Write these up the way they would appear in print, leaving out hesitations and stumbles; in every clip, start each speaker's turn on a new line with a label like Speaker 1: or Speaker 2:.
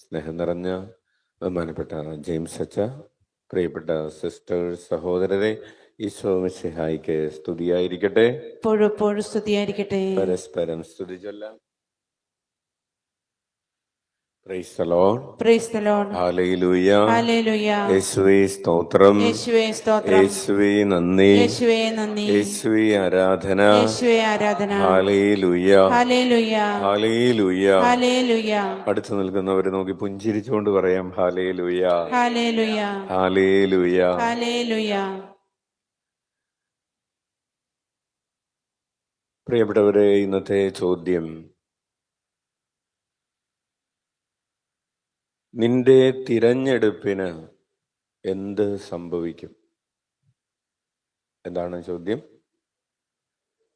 Speaker 1: സ്നേഹം നിറഞ്ഞ ബഹുമാനപ്പെട്ട ജെയിംസ് അച്ച, പ്രിയപ്പെട്ട സിസ്റ്റേഴ്സ്, സഹോദരരെ, ഈശോ മിശിഹായിക്ക് സ്തുതിയായിരിക്കട്ടെ.
Speaker 2: എപ്പോഴും സ്തുതിയായിരിക്കട്ടെ.
Speaker 1: പരസ്പരം സ്തുതി ചൊല്ലാം. Praise the Lord.
Speaker 2: Praise the Lord.
Speaker 1: Hallelujah.
Speaker 2: Hallelujah.
Speaker 1: യേശുവേ സ്തോത്രം.
Speaker 2: യേശുവേ സ്തോത്രം.
Speaker 1: യേശുവേ നന്ദി.
Speaker 2: യേശുവേ നന്ദി.
Speaker 1: യേശുവേ ആരാധന.
Speaker 2: യേശുവേ ആരാധന.
Speaker 1: ഹല്ലേലൂയ.
Speaker 2: ഹല്ലേലൂയ.
Speaker 1: ഹല്ലേലൂയ.
Speaker 2: ഹല്ലേലൂയ.
Speaker 1: അടുത്ത് നിൽക്കുന്നവരെ നോക്കി പുഞ്ചിരിച്ചുകൊണ്ട് പറയാം ഹല്ലേലൂയ.
Speaker 2: ഹല്ലേലൂയ.
Speaker 1: ഹല്ലേലൂയ.
Speaker 2: ഹല്ലേലൂയ.
Speaker 1: പ്രിയപ്പെട്ടവരെ, ഇന്നത്തെ ചോദ്യം: നിന്റെ തിരഞ്ഞെടുപ്പിന് എന്ത് സംഭവിക്കും? എന്താണ് ചോദ്യം?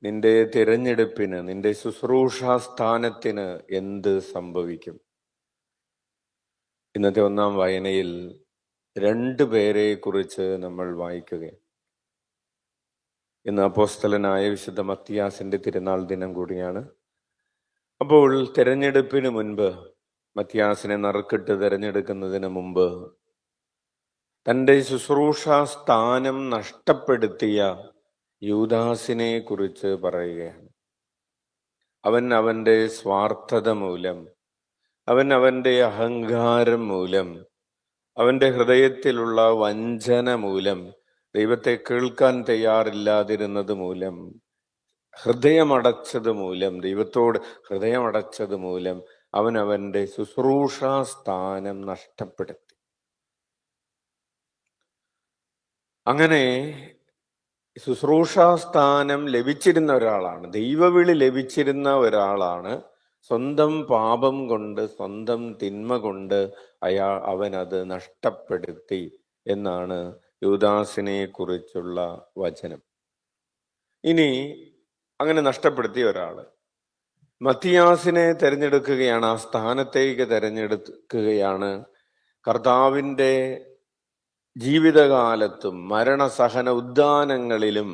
Speaker 1: നിന്റെ തിരഞ്ഞെടുപ്പിന്, നിന്റെ ശുശ്രൂഷാ സ്ഥാനത്തിന് എന്ത് സംഭവിക്കും? ഇന്നത്തെ ഒന്നാം വായനയിൽ 2 പേരെ കുറിച്ച് നമ്മൾ വായിക്കുകയാണ്. ഇന്ന് അപ്പോസ്തലനായ വിശുദ്ധ മത്തിയാസിന്റെ തിരുനാൾ ദിനം കൂടിയാണ്. അപ്പോൾ തിരഞ്ഞെടുപ്പിന് മുൻപ്, മത്തിയാസിനെ നറുക്കിട്ട് തിരഞ്ഞെടുക്കുന്നതിന് മുമ്പ്, തൻ്റെ ശുശ്രൂഷാ സ്ഥാനം നഷ്ടപ്പെടുത്തിയ യൂദാസിനെ കുറിച്ച് പറയുകയാണ്. അവൻ അവൻ്റെ സ്വാർത്ഥത മൂലം, അവൻ അവൻ്റെ അഹങ്കാരം മൂലം, അവൻ്റെ ഹൃദയത്തിലുള്ള വഞ്ചന മൂലം, ദൈവത്തെ കേൾക്കാൻ തയ്യാറില്ലാതിരുന്നത് മൂലം, ഹൃദയമടച്ചത് മൂലം, ദൈവത്തോട് ഹൃദയമടച്ചത് മൂലം അവൻ അവൻ്റെ ശുശ്രൂഷാ സ്ഥാനം നഷ്ടപ്പെടുത്തി. അങ്ങനെ ശുശ്രൂഷാ സ്ഥാനം ലഭിച്ചിരുന്ന ഒരാളാണ്, ദൈവവിളി ലഭിച്ചിരുന്ന ഒരാളാണ്, സ്വന്തം പാപം കൊണ്ട്, സ്വന്തം തിന്മ കൊണ്ട് അവനത് നഷ്ടപ്പെടുത്തി എന്നാണ് യൂദാസിനെ കുറിച്ചുള്ള വചനം. ഇനി അങ്ങനെ നഷ്ടപ്പെടുത്തിയ ഒരാള് മത്തിയാസിനെ തെരഞ്ഞെടുക്കുകയാണ്, ആ സ്ഥാനത്തേക്ക് തെരഞ്ഞെടുക്കുകയാണ്. കർത്താവിൻ്റെ ജീവിതകാലത്തും മരണസഹന ഉദ്യാനങ്ങളിലും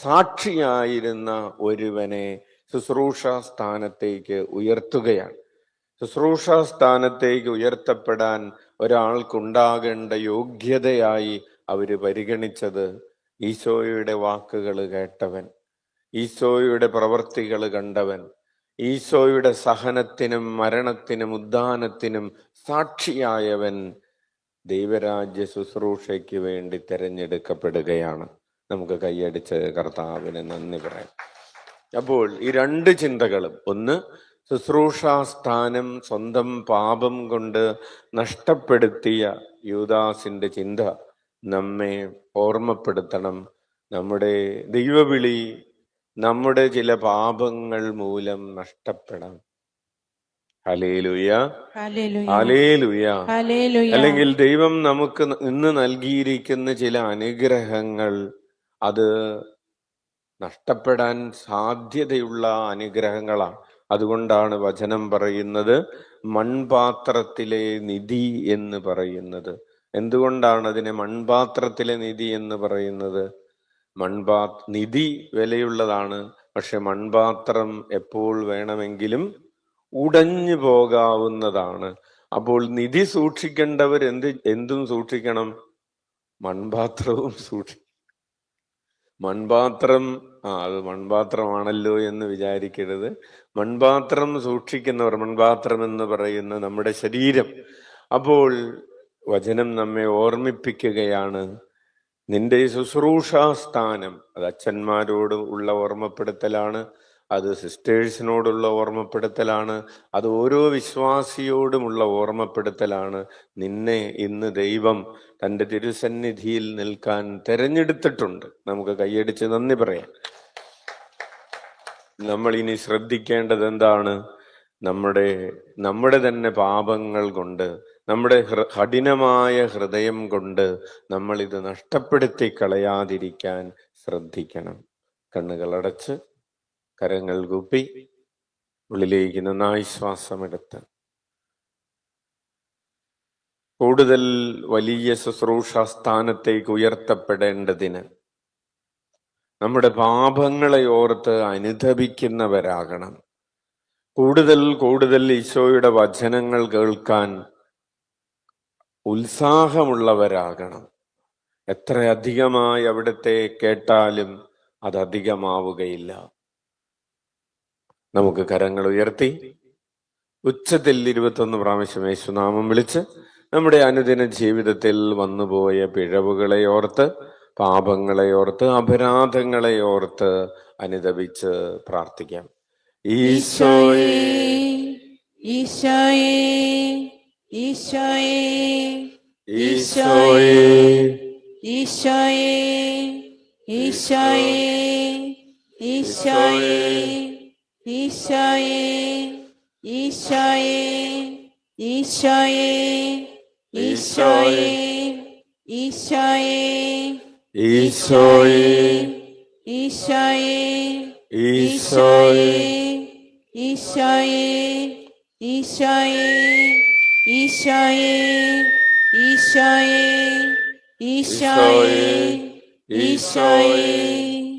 Speaker 1: സാക്ഷിയായിരുന്ന ഒരുവനെ ശുശ്രൂഷാ സ്ഥാനത്തേക്ക് ഉയർത്തുകയാണ്. ശുശ്രൂഷാ സ്ഥാനത്തേക്ക് ഉയർത്തപ്പെടാൻ ഒരാൾക്കുണ്ടാകേണ്ട യോഗ്യതയായി അവര് പരിഗണിച്ചത് ഈശോയുടെ വാക്കുകൾ കേട്ടവൻ, ഈശോയുടെ പ്രവർത്തികൾ കണ്ടവൻ, ഈശോയുടെ സഹനത്തിനും മരണത്തിനും ഉദ്ധാനത്തിനും സാക്ഷിയായവൻ ദൈവരാജ്യ ശുശ്രൂഷയ്ക്ക് വേണ്ടി തിരഞ്ഞെടുക്കപ്പെടുകയാണ്. നമുക്ക് കൈയടിച്ച് കർത്താവിന് നന്ദി പറയാം. അപ്പോൾ ഈ 2 ചിന്തകളും, ഒന്ന് ശുശ്രൂഷാ സ്ഥാനം സ്വന്തം പാപം കൊണ്ട് നഷ്ടപ്പെടുത്തിയ യൂദാസിന്റെ ചിന്ത നമ്മെ ഓർമ്മപ്പെടുത്തണം. നമ്മുടെ ദൈവവിളി നമ്മുടെ ചില പാപങ്ങൾ മൂലം നഷ്ടപ്പെടാം. ഹല്ലേലൂയ. ഹല്ലേലൂയ. അല്ലെങ്കിൽ ദൈവം നമുക്ക് ഇന്ന് നൽകിയിരിക്കുന്ന ചില അനുഗ്രഹങ്ങൾ അത് നഷ്ടപ്പെടാൻ സാധ്യതയുള്ള അനുഗ്രഹങ്ങളാണ്. അതുകൊണ്ടാണ് വചനം പറയുന്നത് മൺപാത്രത്തിലെ നിധി എന്ന് പറയുന്നത്. എന്തുകൊണ്ടാണ് അതിനെ മൺപാത്രത്തിലെ നിധി എന്ന് പറയുന്നത്? നിധി വിലയുള്ളതാണ്, പക്ഷെ മൺപാത്രം എപ്പോൾ വേണമെങ്കിലും ഉടഞ്ഞു പോകാവുന്നതാണ്. അപ്പോൾ നിധി സൂക്ഷിക്കേണ്ടവർ എന്തും സൂക്ഷിക്കണം, മൺപാത്രവും മൺപാത്രം അത് മൺപാത്രമാണല്ലോ എന്ന് വിചാരിക്കരുത്. മൺപാത്രം സൂക്ഷിക്കുന്നവർ, മൺപാത്രം എന്ന് പറയുന്ന നമ്മുടെ ശരീരം. അപ്പോൾ വചനം നമ്മെ ഓർമ്മിപ്പിക്കുകയാണ്, നിന്റെ ശുശ്രൂഷാ സ്ഥാനം, അത് അച്ഛന്മാരോട് ഉള്ള ഓർമ്മപ്പെടുത്തലാണ്, അത് സിസ്റ്റേഴ്സിനോടുള്ള ഓർമ്മപ്പെടുത്തലാണ്, അത് ഓരോ വിശ്വാസിയോടുമുള്ള ഓർമ്മപ്പെടുത്തലാണ്. നിന്നെ ഇന്ന് ദൈവം തൻ്റെ തിരുസന്നിധിയിൽ നിൽക്കാൻ തെരഞ്ഞെടുത്തിട്ടുണ്ട്. നമുക്ക് കൈയടിച്ച് നന്ദി പറയാം. നമ്മൾ ഇനി ശ്രദ്ധിക്കേണ്ടത് എന്താണ്? നമ്മുടെ തന്നെ പാപങ്ങൾ കൊണ്ട്, നമ്മുടെ കഠിനമായ ഹൃദയം കൊണ്ട് നമ്മൾ ഇത് നഷ്ടപ്പെടുത്തി കളയാതിരിക്കാൻ ശ്രദ്ധിക്കണം. കണ്ണുകളടച്ച് കരങ്ങൾ കൂപ്പി ഉള്ളിലേക്ക് നന്നായി ശ്വാസമെടുത്ത് കൂടുതൽ വലിയ ശുശ്രൂഷാ സ്ഥാനത്തേക്ക് ഉയർത്തപ്പെടേണ്ടതിന് നമ്മുടെ പാപങ്ങളെ ഓർത്ത് അനുതപിക്കുന്നവരാകണം. കൂടുതൽ കൂടുതൽ ഈശോയുടെ വചനങ്ങൾ കേൾക്കാൻ ഉത്സാഹമുള്ളവരാകണം. എത്ര അധികമായി അവിടുത്തെ കേട്ടാലും അത് അധികമാവുകയില്ല. നമുക്ക് കരങ്ങൾ ഉയർത്തി ഉച്ചത്തിൽ 21 പ്രാവശ്യം യേശുനാമം വിളിച്ച് നമ്മുടെ അനുദിന ജീവിതത്തിൽ വന്നുപോയ പിഴവുകളെ ഓർത്ത്, പാപങ്ങളെ ഓർത്ത്, അപരാധങ്ങളെ ഓർത്ത് അനുദപിച്ച് പ്രാർത്ഥിക്കാം. ഈശോയെ,
Speaker 2: ഈശോയേ, ഈശോയേ,
Speaker 1: ഈശോയെ,
Speaker 2: ഈശോയേ, ഈശോയേ, ഈശോയേ, ഈശോയേ, ഈശോയേ, ഈശോയേ, ഈശോയേ, ഈശോയേ,
Speaker 1: ഈശോയെ,
Speaker 2: ഈശോയേ,
Speaker 1: ഈശോയെ,
Speaker 2: ഈശോയേ, ഈശോയേ, ഈശോയേ, ഈശോയേ, ഈശോയേ, ഈശോയേ, ഈശോയേ.